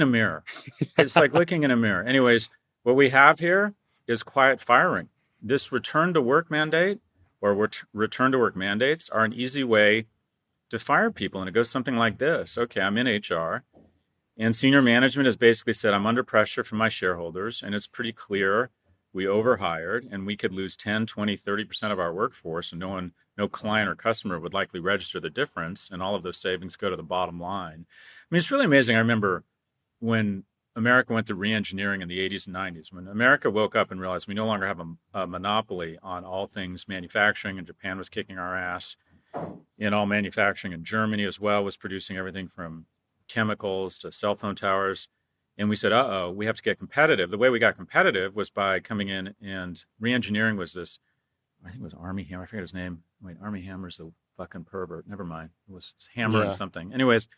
in a mirror. It's like looking in a mirror. Anyways, what we have here is quiet firing. This return to work mandate or return to work mandates are an easy way to fire people. And it goes something like this. Okay, I'm in HR, and senior management has basically said, I'm under pressure from my shareholders, and it's pretty clear we overhired and we could lose 10, 20, 30% of our workforce, and no client or customer would likely register the difference, and all of those savings go to the bottom line. I mean, it's really amazing. I remember when America went through re-engineering in the 80s and 90s, when America woke up and realized we no longer have a monopoly on all things manufacturing, and Japan was kicking our ass in all manufacturing, and Germany as well was producing everything from chemicals to cell phone towers. And we said, uh-oh, we have to get competitive. The way we got competitive was by coming in, and re-engineering was this, I think it was Army Hammer. I forget his name. Wait, Army Hammer's the fucking pervert. Never mind. It was Hammer and Yeah. something. Anyways,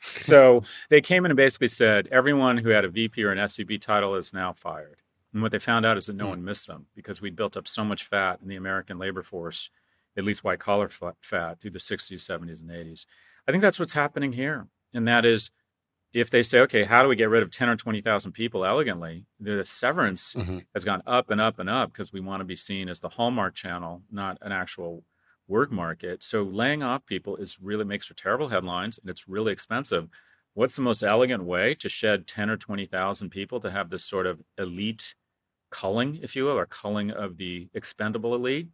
so they came in and basically said, everyone who had a VP or an SVP title is now fired. And what they found out is that no Mm. one missed them because we'd built up so much fat in the American labor force, at least white collar fat, through the 60s, 70s, and 80s. I think that's what's happening here. And that is, if they say, okay, how do we get rid of 10 or 20,000 people elegantly? The severance Hmm. has gone up and up and up because we want to be seen as the Hallmark channel, not an actual work market. So laying off people is really makes for terrible headlines, and it's really expensive. What's the most elegant way to shed 10 or 20,000 people to have this sort of elite culling, if you will, or culling of the expendable elite?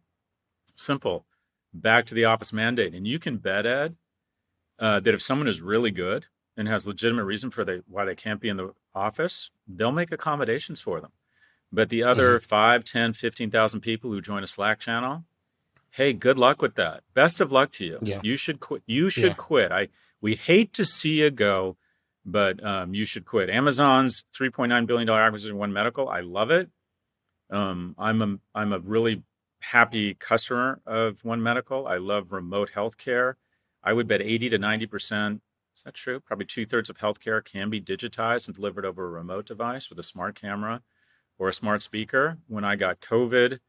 Simple. Back to the office mandate. And you can bet, Ed, that if someone is really good and has legitimate reason for why they can't be in the office, they'll make accommodations for them. But the Hmm. other 5, 10, 15,000 people who join a Slack channel, hey, good luck with that. Best of luck to you. Yeah. You should quit. You Yeah. should quit. We hate to see you go, but you should quit. Amazon's $3.9 billion acquisition of One Medical. I love it. I'm a really happy customer of One Medical. I love remote healthcare. I would bet 80 to 90%. Is that true? Probably two-thirds of healthcare can be digitized and delivered over a remote device with a smart camera or a smart speaker. When I got COVID,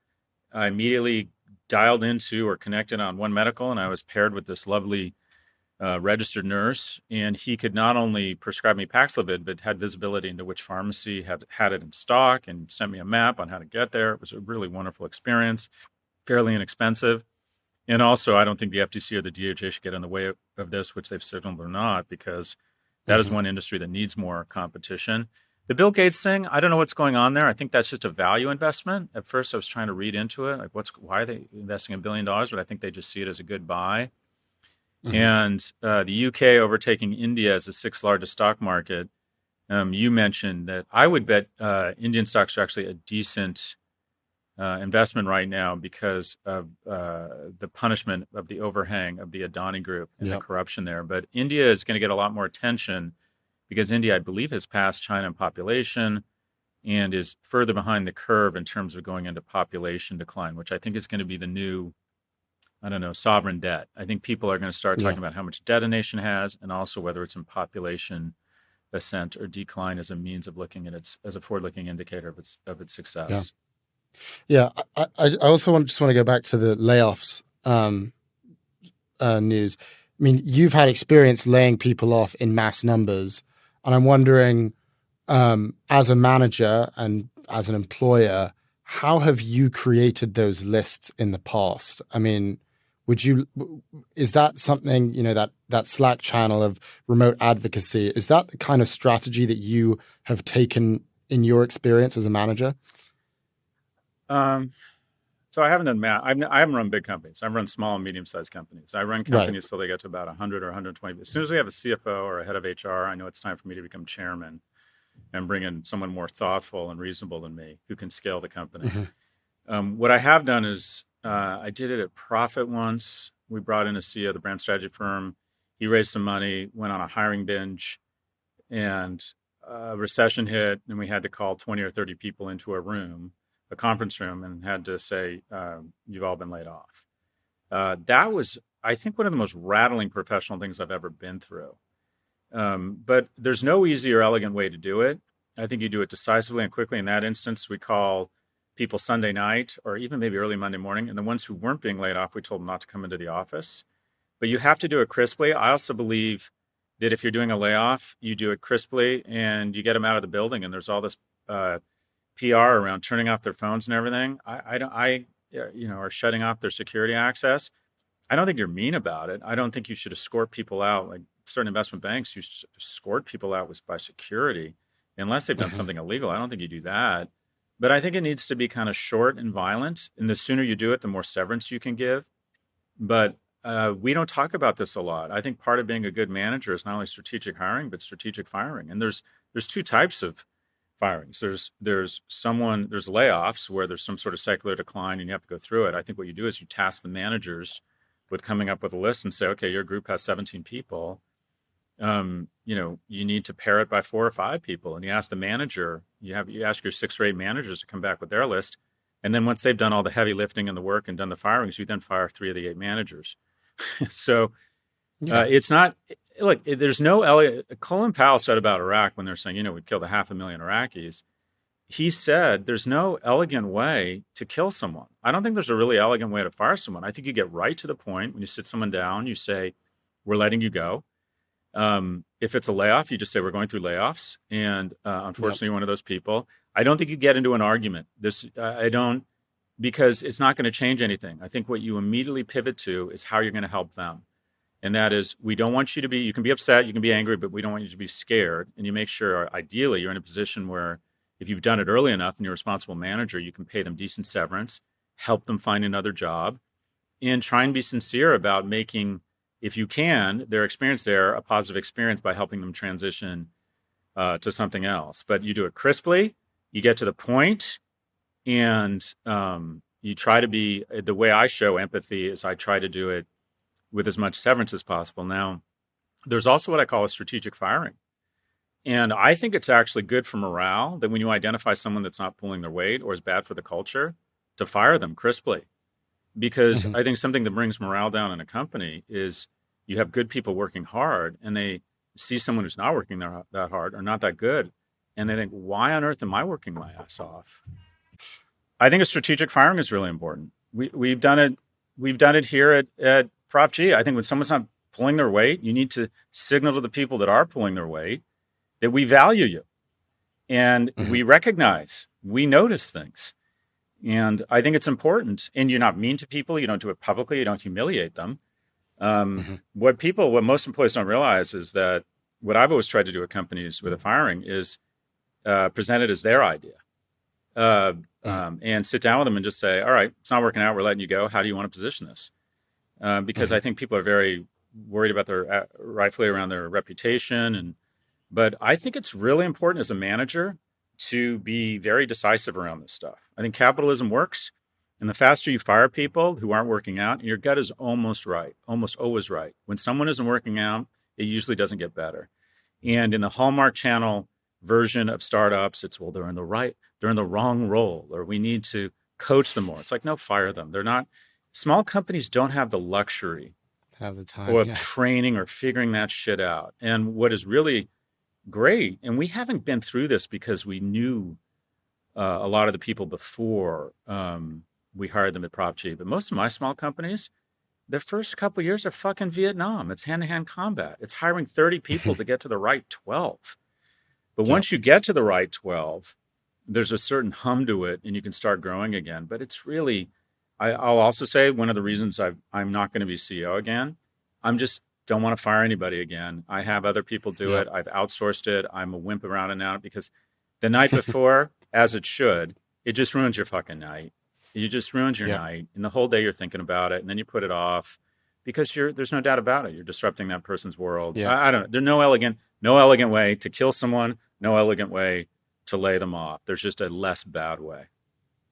I immediately dialed into or connected on One Medical, and I was paired with this lovely registered nurse, and he could not only prescribe me Paxlovid, but had visibility into which pharmacy had it in stock and sent me a map on how to get there. It was a really wonderful experience, fairly inexpensive. And also, I don't think the FTC or the DOJ should get in the way of this, which they've signaled they're not, because that is Hmm. one industry that needs more competition. The Bill Gates thing, I don't know what's going on there. I think that's just a value investment. At first, I was trying to read into it, like why are they investing $1 billion? But I think they just see it as a good buy. Hmm. And the UK overtaking India as the sixth largest stock market. You mentioned that I would bet Indian stocks are actually a decent investment right now because of the punishment of the overhang of the Adani Group and the Yeah. corruption there. But India is going to get a lot more attention because India, I believe, has passed China in population and is further behind the curve in terms of going into population decline, which I think is going to be the new, I don't know, sovereign debt. I think people are going to start Yeah. talking about how much debt a nation has, and also whether it's in population ascent or decline as a means of looking at its as a forward-looking indicator of its Yeah. success. Yeah. I also just want to go back to the layoffs news. I mean, you've had experience laying people off in mass numbers, and I'm wondering, as a manager and as an employer, how have you created those lists in the past? I mean, would you is that something, that Slack channel of remote advocacy, is that the kind of strategy that you have taken in your experience as a manager? Um, so I haven't done math. I haven't run big companies. I've run small and medium-sized companies. I run Right. companies till they get to about 100 or 120. As soon as we have a CFO or a head of HR, I know it's time for me to become chairman and bring in someone more thoughtful and reasonable than me who can scale the company. Hmm. What I have done is I did it at Profit once. We brought in a CEO of the brand strategy firm. He raised some money, went on a hiring binge, and a recession hit, and we had to call 20 or 30 people into a room, a conference room, and had to say, "You've all been laid off." That was, I think, one of the most rattling professional things I've ever been through. But there's no easy or elegant way to do it. I think you do it decisively and quickly. In that instance, we call people Sunday night or even maybe early Monday morning. And the ones who weren't being laid off, we told them not to come into the office. But you have to do it crisply. I also believe that if you're doing a layoff, you do it crisply and you get them out of the building. And there's all this PR around turning off their phones and everything. Are shutting off their security access. I don't think you're mean about it. I don't think you should escort people out. Like certain investment banks, you escort people out by security, unless they've done Hmm. something illegal. I don't think you do that. But I think it needs to be kind of short and violent. And the sooner you do it, the more severance you can give. But we don't talk about this a lot. I think part of being a good manager is not only strategic hiring, but strategic firing. And there's two types of firings. There's layoffs where there's some sort of secular decline and you have to go through it. I think what you do is you task the managers with coming up with a list and say, okay, your group has 17 people. You need to pair it by 4 or 5 people, and you ask the manager. You ask your 6 or 8 managers to come back with their list, and then once they've done all the heavy lifting and the work and done the firings, you then fire 3 of the 8 managers. So Yeah. it's not look. There's no. Colin Powell said about Iraq when they're saying, we've killed 500,000 Iraqis. He said there's no elegant way to kill someone. I don't think there's a really elegant way to fire someone. I think you get right to the point when you sit someone down. You say, "We're letting you go." If it's a layoff, you just say, "We're going through layoffs," and Yep. unfortunately, you're one of those people. I don't think you get into an argument. I don't, because it's not going to change anything. I think what you immediately pivot to is how you're going to help them. And that is, we don't want you to be, you can be upset, you can be angry, but we don't want you to be scared. And you make sure, ideally, you're in a position where if you've done it early enough and you're a responsible manager, you can pay them decent severance, help them find another job, and try and be sincere about making, if you can, their experience there a positive experience by helping them transition to something else. But you do it crisply, you get to the point, and you try to be, the way I show empathy is I try to do it with as much severance as possible. Now, there's also what I call a strategic firing. And I think it's actually good for morale that when you identify someone that's not pulling their weight or is bad for the culture, to fire them crisply. Because Hmm. I think something that brings morale down in a company is you have good people working hard and they see someone who's not working that hard or not that good. And they think, why on earth am I working my ass off? I think a strategic firing is really important. We've done it. We've done it here at Prop G. I think when someone's not pulling their weight, you need to signal to the people that are pulling their weight that we value you and Hmm. we recognize, we notice things. And I think it's important. And you're not mean to people. You don't do it publicly. You don't humiliate them. Hmm. What most employees don't realize is that what I've always tried to do at companies with a firing is present it as their idea. uh, Hmm. and sit down with them and just say, all right, it's not working out. We're letting you go. How do you want to position this? Because Hmm. I think people are very worried about their rightfully around their reputation. But I think it's really important as a manager to be very decisive around this stuff. I think capitalism works. And the faster you fire people who aren't working out, your gut is almost right, almost always right. When someone isn't working out, it usually doesn't get better. And in the Hallmark Channel version of startups, it's, well, they're in the wrong role, or we need to coach them more. It's like, no, fire them. They're not, small companies don't have the luxury Have the time. of Yeah. training or figuring that shit out. And what is really great, and we haven't been through this because we knew a lot of the people before we hired them at Prop G, but most of my small companies, the first couple of years are fucking Vietnam. It's hand-to-hand combat. It's hiring 30 people to get to the right 12. But Yep. once you get to the right 12, there's a certain hum to it and you can start growing again. But it's really, I'll also say one of the reasons I'm not going to be CEO again, I'm just don't want to fire anybody again. I have other people do Yep. it. I've outsourced it. I'm a wimp around it now because the night before, as it should, it just ruins your fucking night. You just ruins your Yep. night. And the whole day you're thinking about it and then you put it off because there's no doubt about it. You're disrupting that person's world. Yep. I don't know. There's no elegant way to kill someone, no elegant way to lay them off. There's just a less bad way.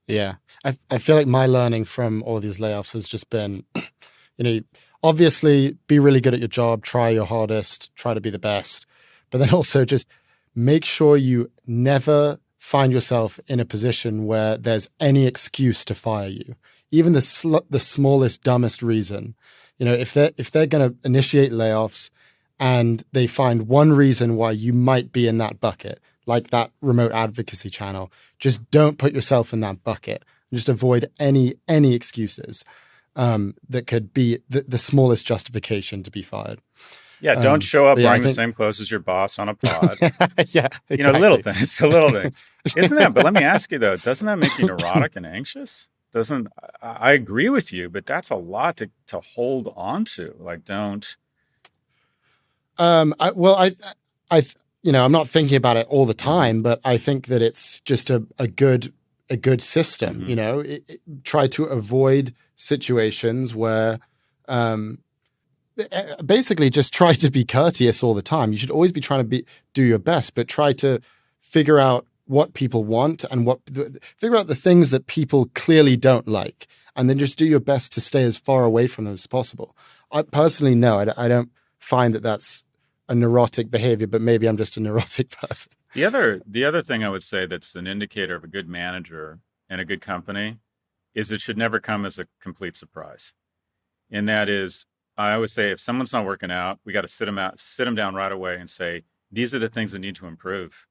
Yeah. I feel like my learning from all these layoffs has just been, obviously be really good at your job, try your hardest, try to be the best, but then also just make sure you never find yourself in a position where there's any excuse to fire you, even the smallest, dumbest reason. If they're going to initiate layoffs and they find one reason why you might be in that bucket, like that remote advocacy channel, just don't put yourself in that bucket. Just avoid any excuses that could be the smallest justification to be fired. Yeah, don't show up But yeah, I wearing the think same clothes as your boss on a pod. yeah, Little exactly. things, the little things. Isn't that? But let me ask you though, doesn't that make you neurotic and anxious? Doesn't I agree with you, but that's a lot to hold on to. Like, don't. Well, I'm not thinking about it all the Hmm. time, but I think that it's just a good system. Hmm. Try to avoid situations where, um, basically, just try to be courteous all the time. You should always be trying to do your best, but try to figure out what people want and figure out the things that people clearly don't like, and then just do your best to stay as far away from them as possible. I personally, no, I don't find that that's a neurotic behavior, but maybe I'm just a neurotic person. The other thing I would say that's an indicator of a good manager and a good company is it should never come as a complete surprise. And that is, I always say, if someone's not working out, we got to sit them down right away and say, these are the things that need to improve.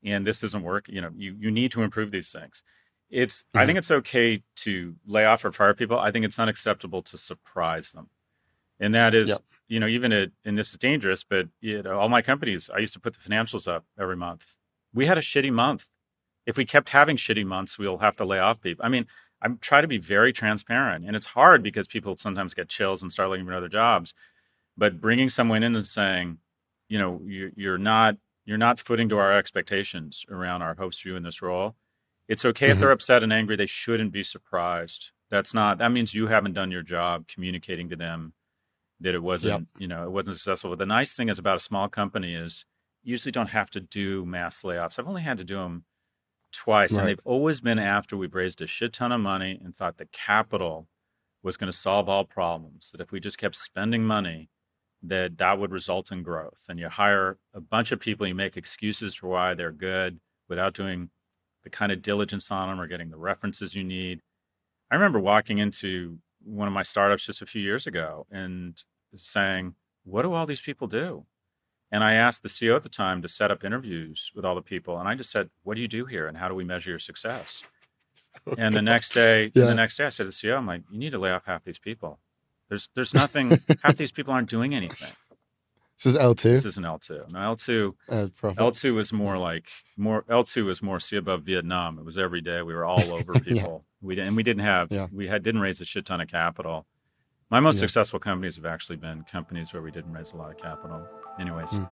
And this isn't working. You need to improve these things. I Mm-hmm. think it's okay to lay off or fire people. I think it's unacceptable to surprise them. And that is, Yep. and this is dangerous, but all my companies, I used to put the financials up every month. We had a shitty month. If we kept having shitty months, we'll have to lay off people. I mean, I'm trying to be very transparent, and it's hard because people sometimes get chills and start looking for other jobs. But bringing someone in and saying, you're not footing to our expectations around our hopes for you in this role. It's okay if Mm-hmm. they're upset and angry. They shouldn't be surprised. That means you haven't done your job communicating to them that Yep. it wasn't successful. But the nice thing is about a small company is you usually don't have to do mass layoffs. I've only had to do them twice, and Right. they've always been after we've raised a shit ton of money and thought the capital was going to solve all problems. That if we just kept spending money, that would result in growth. And you hire a bunch of people, you make excuses for why they're good without doing the kind of diligence on them or getting the references you need. I remember walking into one of my startups just a few years ago and saying, what do all these people do? And I asked the CEO at the time to set up interviews with all the people. And I just said, what do you do here? And how do we measure your success? Oh, And yeah. the next day I said to the CEO, I'm like, you need to lay off half these people. There's nothing, half these people aren't doing anything. This is L2. This is an L2. Now L2, Profit. L2 was Yeah. L2 was more see above Vietnam. It was every day. We were all over Yeah. people. Yeah. Didn't raise a shit ton of capital. My most Yeah. successful companies have actually been companies where we didn't raise a lot of capital. Anyways, Mm.